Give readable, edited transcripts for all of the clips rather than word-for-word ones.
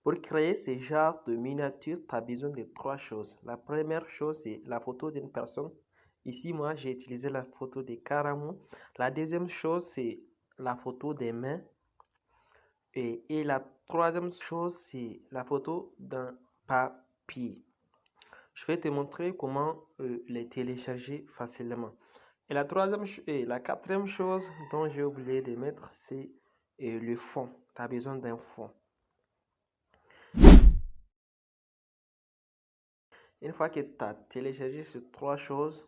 Pour créer ce genre de miniature, tu as besoin de trois choses. La première chose, c'est la photo d'une personne. Ici, moi, j'ai utilisé la photo de Karamo. La deuxième chose, c'est la photo des mains. Et la troisième chose, c'est la photo d'un papier. Je vais te montrer comment les télécharger facilement. Et la quatrième chose dont j'ai oublié de mettre, c'est le fond. Tu as besoin d'un fond. Une fois que tu as téléchargé ces trois choses,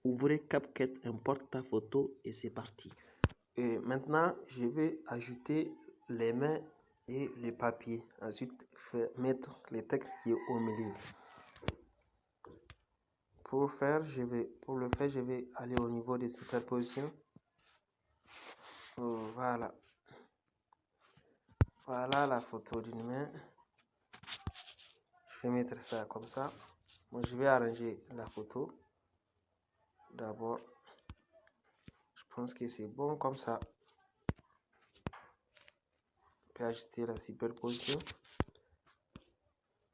ouvrez CapCut, importe ta photo et c'est parti. Et maintenant, je vais ajouter les mains et les papiers. Ensuite, mettre le texte qui est au milieu. Pour le faire, je vais aller au niveau de superposition. Voilà. Voilà la photo d'une main. Je vais mettre ça comme ça. Moi, je vais arranger la photo. D'abord, je pense que c'est bon comme ça. Je peux ajuster la superposition.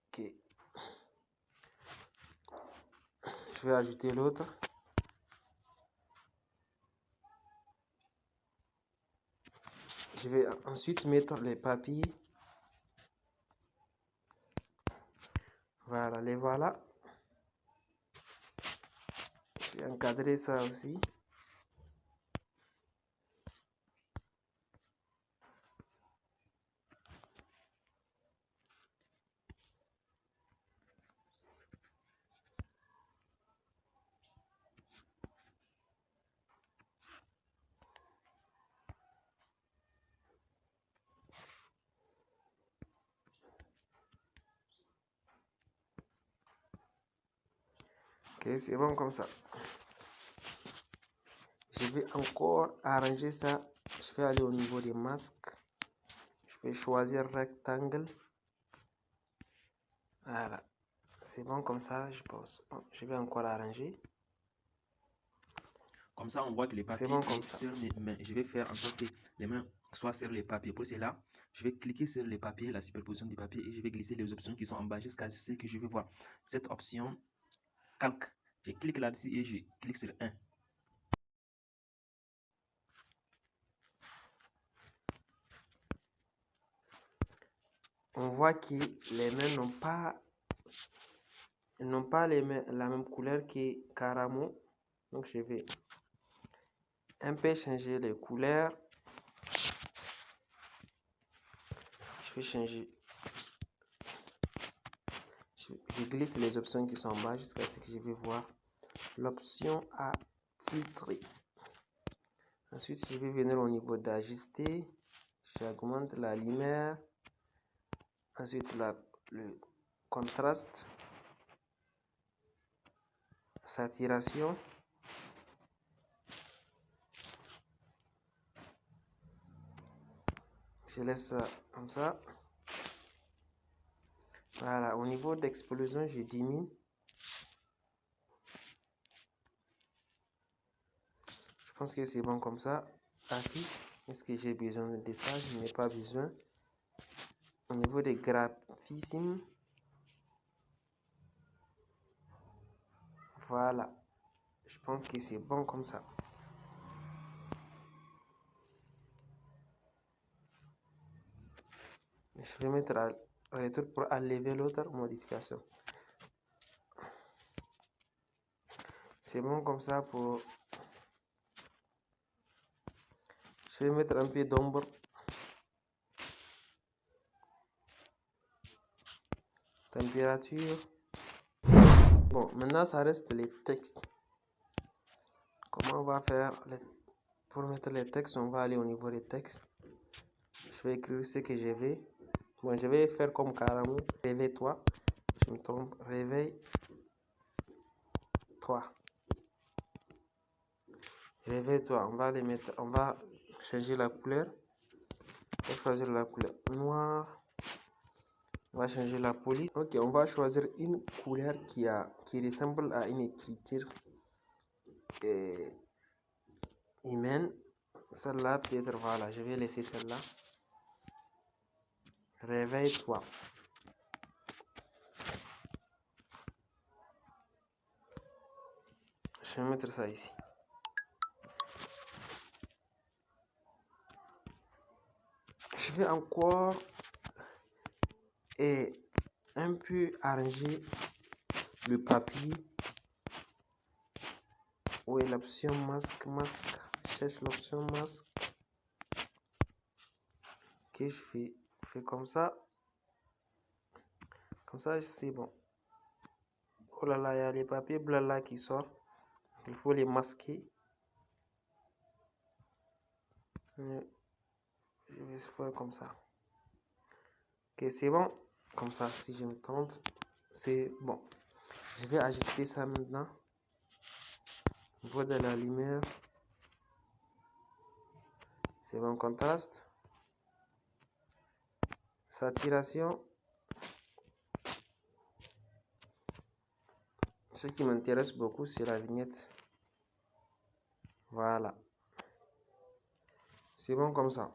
Ok. Je vais ajouter l'autre. Je vais ensuite mettre les papiers. Voilà, les voilà. Je vais encadrer ça aussi. Ok, c'est bon comme ça. Je vais encore arranger ça. Je vais aller au niveau des masques. Je vais choisir rectangle. Voilà. C'est bon comme ça, je pense. Bon, je vais encore arranger. Comme ça, on voit que les papiers bon comme ça. sur mes mains. Je vais faire en sorte que les mains soient sur les papiers. Pour cela, je vais cliquer sur les papiers, la superposition des papiers, et je vais glisser les options qui sont en bas jusqu'à ce que je vais voir cette option calque. Je clique là-dessus et je clique sur 1. On voit que les mains n'ont pas la même couleur que Karamo. Donc je vais un peu changer les couleurs. Je vais changer. Je glisse les options qui sont en bas jusqu'à ce que je vais voir l'option à filtrer. Ensuite, je vais venir au niveau d'ajuster. J'augmente la lumière. Ensuite, le contraste. Saturation. Je laisse ça comme ça. Voilà, au niveau d'explosion, je diminue. Je pense que c'est bon comme ça. Est-ce que j'ai besoin de ça? Je n'ai pas besoin. Au niveau des graphismes, voilà. Je pense que c'est bon comme ça. Je vais mettre à retour pour enlever l'autre modification. C'est bon comme ça pour... Je vais mettre un peu d'ombre. Température. Bon, maintenant ça reste les textes. Comment on va faire pour mettre les textes? On va aller au niveau des textes. Je vais écrire ce que je vais. Bon, je vais faire comme Karamo. Réveille-toi. Je me trompe. Réveille-toi. Réveille-toi. On va changer la couleur. On va choisir la couleur noire. On va changer la police. Ok, on va choisir une couleur qui ressemble à une écriture humaine. Celle-là, peut-être, voilà, je vais laisser celle-là. Réveille-toi. Je vais mettre ça ici. Je vais encore un peu arranger le papier. Où est l'option masque? Je cherche l'option masque. Ok, je fais comme ça. Comme ça, c'est bon. Oh là là, il y a les papiers blancs là qui sortent. Il faut les masquer. Je vais faire comme ça. Ok, c'est bon. Comme ça, si je me trompe, c'est bon. Je vais ajuster ça maintenant. Au niveau de la lumière. C'est bon contraste. Saturation. Ce qui m'intéresse beaucoup, c'est la vignette. Voilà. C'est bon comme ça.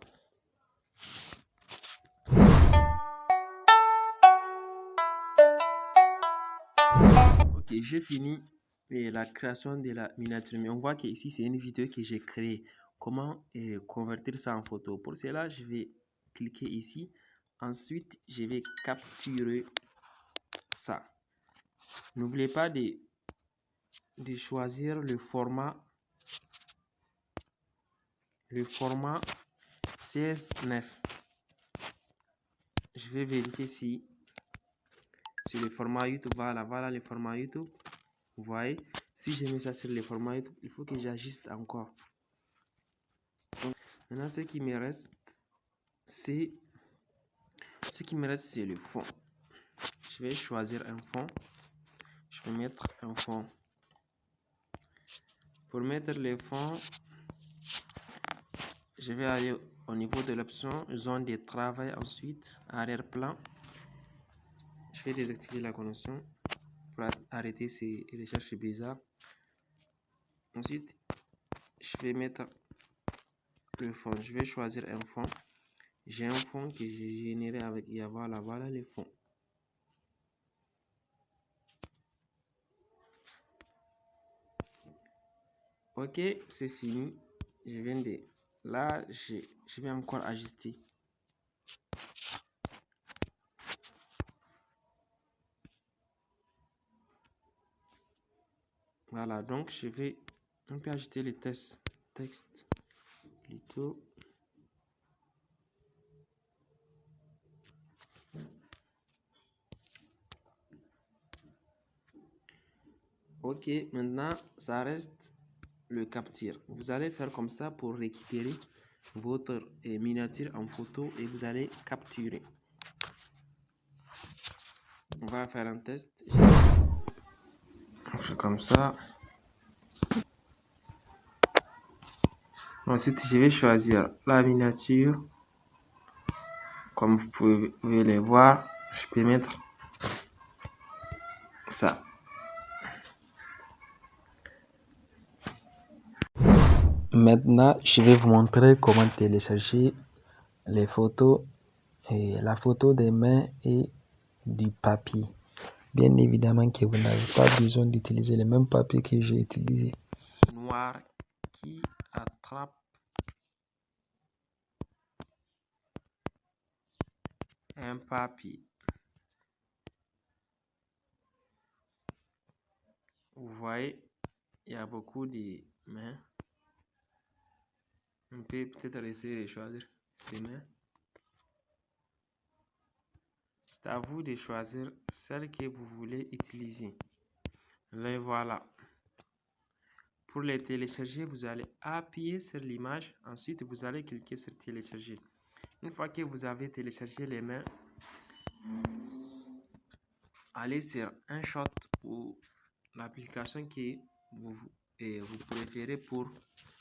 Ok, j'ai fini la création de la miniature. Mais on voit que ici, c'est une vidéo que j'ai créée. Comment convertir ça en photo? Pour cela, je vais cliquer ici. Ensuite, je vais capturer ça. N'oubliez pas de choisir le format 16:9. Je vais vérifier si c'est le format YouTube. Voilà le format YouTube. Vous voyez, si je mets ça sur le format YouTube, il faut que j'ajuste encore. Donc, maintenant, ce qui me reste, c'est le fond. Je vais choisir un fond. Je vais mettre un fond. Pour mettre le fond, je vais aller au niveau de l'option zone de travail. Ensuite, arrière-plan. Je vais désactiver la connexion pour arrêter ces recherches bizarres. Ensuite, je vais mettre le fond. Je vais choisir un fond. J'ai un fond que j'ai généré avec voilà le fond. Ok, c'est fini. Je viens de là, je vais encore ajuster. Voilà, donc je vais un peu ajuster le texte plutôt. Ok, maintenant ça reste le capture. Vous allez faire comme ça pour récupérer votre miniature en photo et vous allez capturer. On va faire un test. On fait comme ça. Ensuite, je vais choisir la miniature. Comme vous pouvez les voir, je peux mettre ça. Maintenant, je vais vous montrer comment télécharger les photos, et la photo des mains et du papier. Bien évidemment que vous n'avez pas besoin d'utiliser le même papier que j'ai utilisé. Noir qui attrape un papier. Vous voyez, il y a beaucoup de mains. On peut peut-être essayer de choisir ces mains. C'est à vous de choisir celle que vous voulez utiliser. Les voilà. Pour les télécharger, vous allez appuyer sur l'image. Ensuite, vous allez cliquer sur télécharger. Une fois que vous avez téléchargé les mains, allez sur un shot ou l'application que vous préférez pour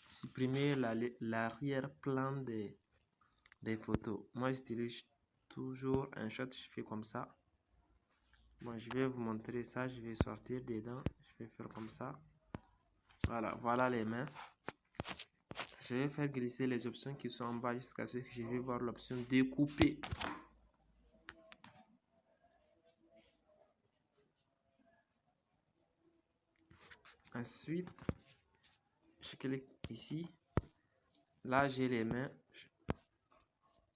supprimer l'arrière-plan des photos. Moi, j'utilise toujours un shot. Je fais comme ça. Bon, je vais vous montrer ça. Je vais sortir dedans. Je vais faire comme ça. Voilà les mains. Je vais faire glisser les options qui sont en bas jusqu'à ce que je vais voir l'option découper. Ensuite, je clique ici. Là, j'ai les mains.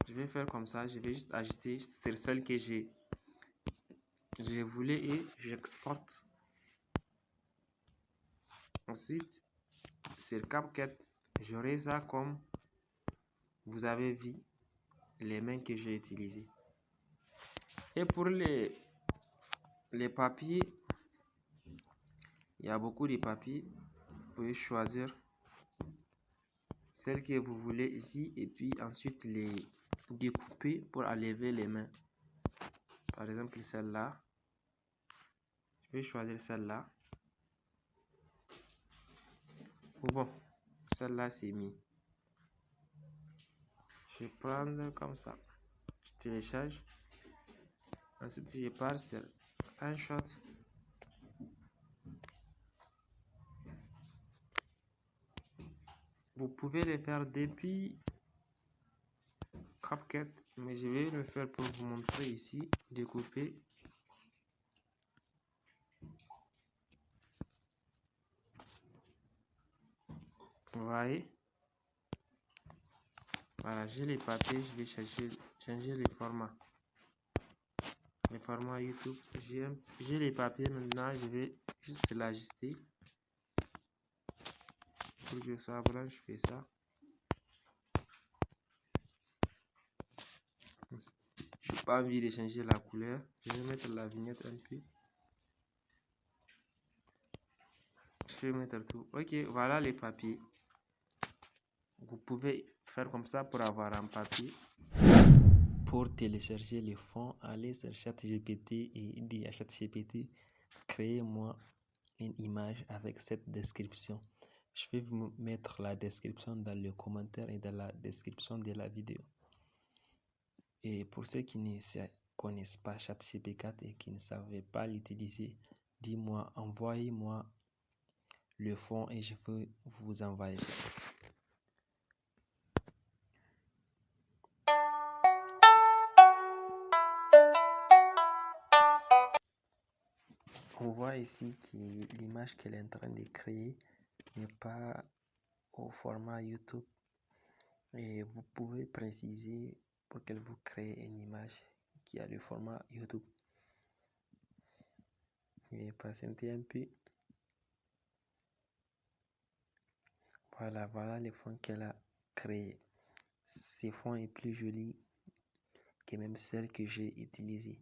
Je vais faire comme ça. Je vais juste ajouter sur celle que je voulais et j'exporte. Ensuite, sur CapCut, j'aurai ça comme vous avez vu les mains que j'ai utilisées. Et pour les papiers, il y a beaucoup de papiers. Vous pouvez choisir celle que vous voulez ici et puis ensuite les découper pour enlever les mains. Par exemple, celle-là. Je vais choisir celle-là. Bon, celle-là c'est mis. Je vais prendre comme ça. Je télécharge. Ensuite, je pars sur un shot. Vous pouvez le faire depuis CapCut, mais je vais le faire pour vous montrer ici. Découper. Vous voyez? Voilà, j'ai les papiers. Je vais changer le format. Le format YouTube. J'ai les papiers maintenant. Je vais juste l'ajuster. Pour que ça blanc, je fais ça. Je n'ai pas envie de changer la couleur. Je vais mettre la vignette un peu. Je vais mettre tout. Ok, voilà les papiers. Vous pouvez faire comme ça pour avoir un papier. Pour télécharger les fonds, allez sur ChatGPT et dites à ChatGPT, créez-moi une image avec cette description. Je vais vous mettre la description dans le commentaire et dans la description de la vidéo. Et pour ceux qui ne connaissent pas ChatGPT et qui ne savaient pas l'utiliser, dis-moi, envoyez-moi le fond et je vais vous envoyer ça. On voit ici que l'image qu'elle est en train de créer n'est pas au format YouTube. Et vous pouvez préciser pour qu'elle vous crée une image qui a le format YouTube. Je vais patienter un peu. Voilà les fonds qu'elle a créés. Ces fonds est plus joli que même celle que j'ai utilisée.